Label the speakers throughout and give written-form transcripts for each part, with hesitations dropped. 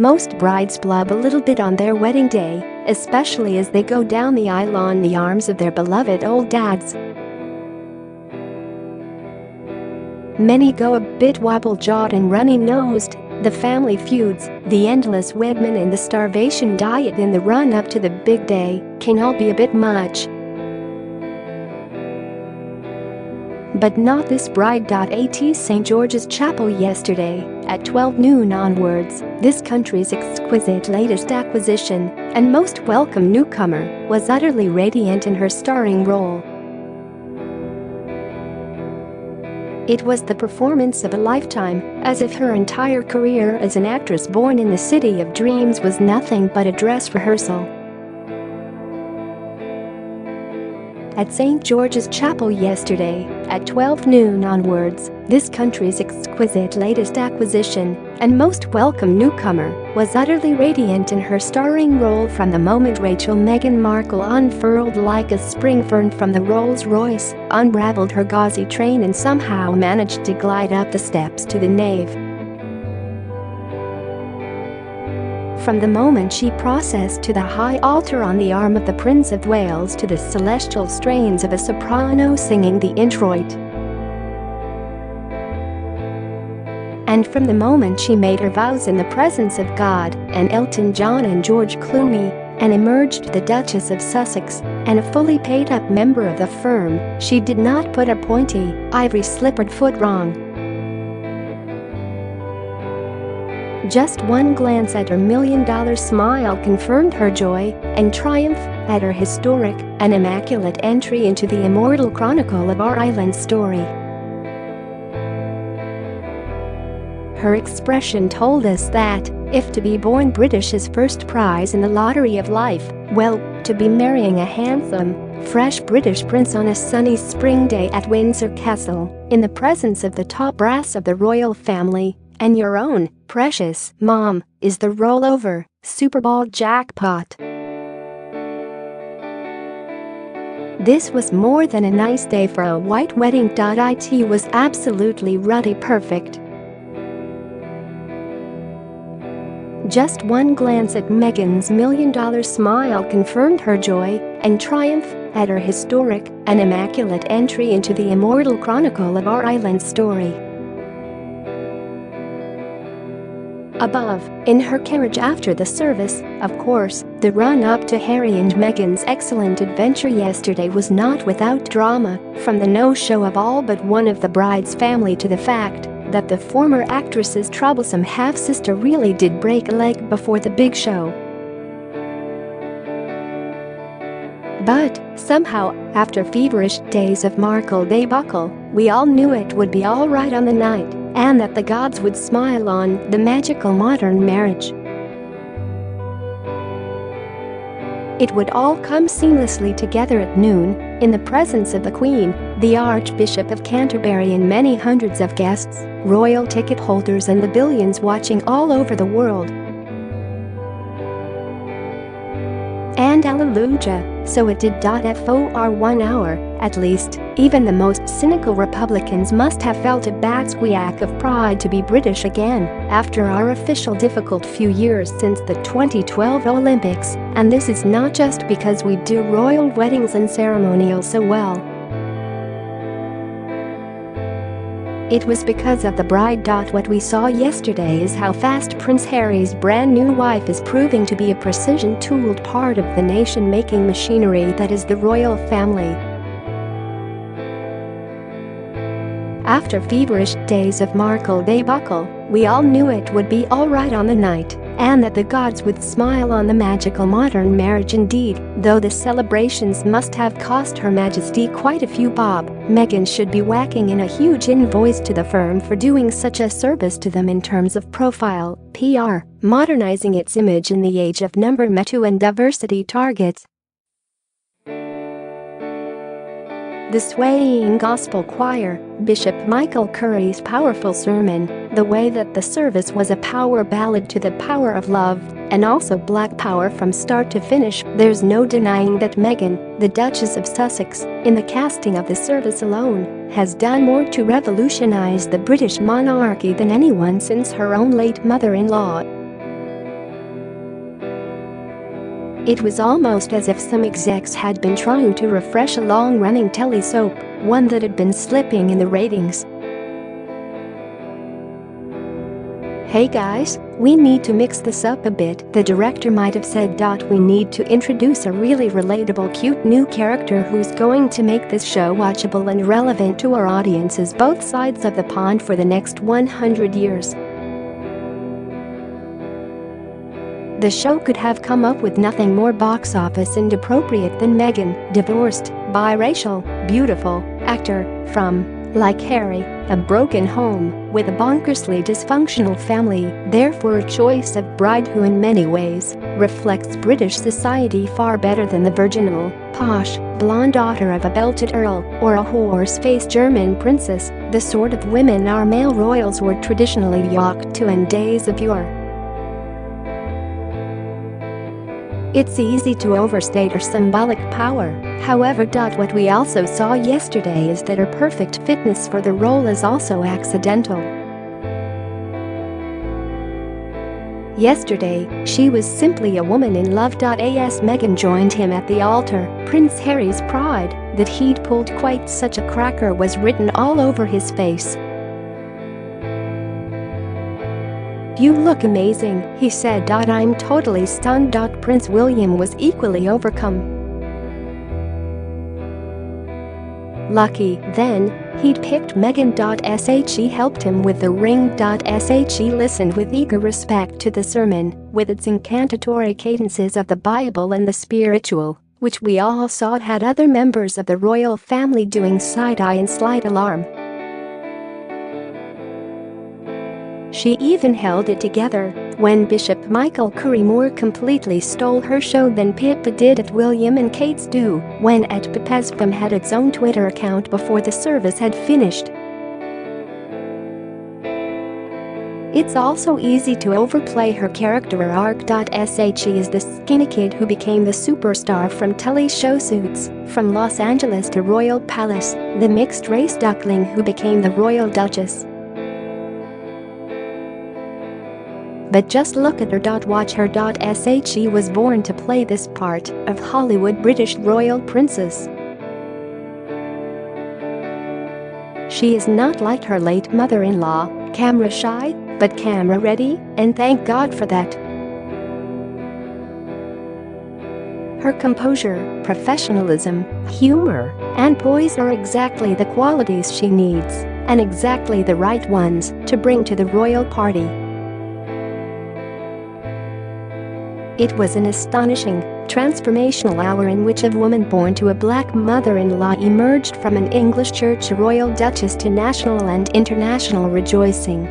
Speaker 1: Most brides blub a little bit on their wedding day, especially as they go down the aisle on the arms of their beloved old dads. Many go a bit wobble-jawed and runny-nosed. The family feuds, the endless women and the starvation diet in the run-up to the big day can all be a bit much. But not this bride.At St. George's Chapel yesterday, at 12 noon onwards, this country's exquisite latest acquisition and most welcome newcomer was utterly radiant in her starring role. It was the performance of a lifetime, as if her entire career as an actress born in the city of dreams was nothing but a dress rehearsal. At St. George's Chapel yesterday, at 12 noon onwards, this country's exquisite latest acquisition and most welcome newcomer was utterly radiant in her starring role from the moment Rachel Meghan Markle unfurled like a spring fern from the Rolls-Royce, unraveled her gauzy train and somehow managed to glide up the steps to the nave. From the moment she processed to the high altar on the arm of the Prince of Wales to the celestial strains of a soprano singing the introit. And from the moment she made her vows in the presence of God and Elton John and George Clooney and emerged the Duchess of Sussex and a fully paid-up member of the firm, she did not put a pointy, ivory-slippered foot wrong. Just one glance at her million-dollar smile confirmed her joy and triumph at her historic and immaculate entry into the immortal chronicle of our island's story. Her expression told us that, if to be born British is first prize in the lottery of life, well, to be marrying a handsome, fresh British prince on a sunny spring day at Windsor Castle, in the presence of the top brass of the royal family, and your own precious mom, is the rollover Super Bowl jackpot. This was more than a nice day for a white wedding.It was absolutely ruddy perfect. Just one glance at Meghan's million-dollar smile confirmed her joy and triumph at her historic and immaculate entry into the immortal chronicle of our island's story. Above, in her carriage after the service, of course, the run-up to Harry and Meghan's excellent adventure yesterday was not without drama, from the no-show of all but one of the bride's family to the fact that the former actress's troublesome half-sister really did break a leg before the big show. But, somehow, after feverish days of Markle Debacle, we all knew it would be all right on the night, and that the gods would smile on the magical modern marriage. It would all come seamlessly together at noon, in the presence of the Queen, the Archbishop of Canterbury and many hundreds of guests, royal ticket holders and the billions watching all over the world. And alleluia, so it did.For 1 hour, at least. Even the most cynical Republicans must have felt a bad squeak of pride to be British again after our official difficult few years since the 2012 Olympics, and this is not just because we do royal weddings and ceremonials so well. It was because of the bride.What. What we saw yesterday is how fast Prince Harry's brand new wife is proving to be a precision-tooled part of the nation-making machinery that is the royal family. After feverish days of Markle Debacle, we all knew it would be all right on the night, and that the gods would smile on the magical modern marriage indeed. Though the celebrations must have cost Her Majesty quite a few bob, Meghan should be whacking in a huge invoice to the firm for doing such a service to them in terms of profile, PR, modernizing its image in the age of number 2 and diversity targets. The swaying gospel choir, Bishop Michael Curry's powerful sermon, the way that the service was a power ballad to the power of love, and also black power from start to finish. There's no denying that Meghan, the Duchess of Sussex, in the casting of the service alone, has done more to revolutionize the British monarchy than anyone since her own late mother-in-law. It was almost as if some execs had been trying to refresh a long-running telly soap, one that had been slipping in the ratings. "Hey guys, we need to mix this up a bit," the director might have said. "We need to introduce a really relatable, cute new character who's going to make this show watchable and relevant to our audiences both sides of the pond for the next 100 years." The show could have come up with nothing more box office inappropriate than Meghan, divorced by Rachel, beautiful actor from, like Harry, a broken home with a bonkersly dysfunctional family. Therefore, a choice of bride who in many ways reflects British society far better than the virginal, posh, blonde daughter of a belted earl or a horse-faced German princess, the sort of women our male royals were traditionally yoked to in days of yore. It's easy to overstate her symbolic power, however. What we also saw yesterday is that her perfect fitness for the role is also accidental. Yesterday, she was simply a woman in love. As Meghan joined him at the altar, Prince Harry's pride that he'd pulled quite such a cracker was written all over his face. "You look amazing," he said. "I'm totally stunned." Prince William was equally overcome. Lucky, then, he'd picked Meghan. She helped him with the ring. She listened with eager respect to the sermon, with its incantatory cadences of the Bible and the spiritual, which we all saw had other members of the royal family doing side-eye and slight alarm. She even held it together when Bishop Michael Curry more completely stole her show than Pippa did at William and Kate's do when @From had its own Twitter account before the service had finished. It's also easy to overplay her character arc. She is the skinny kid who became the superstar from telly show Suits, from Los Angeles to Royal Palace, the mixed-race duckling who became the Royal Duchess. But just look at her. Watch her. She was born to play this part of Hollywood British royal princess. She is not like her late mother-in-law, camera shy, but camera ready, and thank God for that. Her composure, professionalism, humor, and poise are exactly the qualities she needs, and exactly the right ones, to bring to the royal party. It was an astonishing, transformational hour in which a woman born to a black mother-in-law emerged from an English church royal duchess to national and international rejoicing.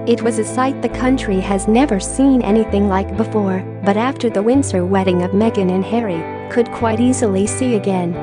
Speaker 1: It was a sight the country has never seen anything like before, but after the Windsor wedding of Meghan and Harry, could quite easily see again.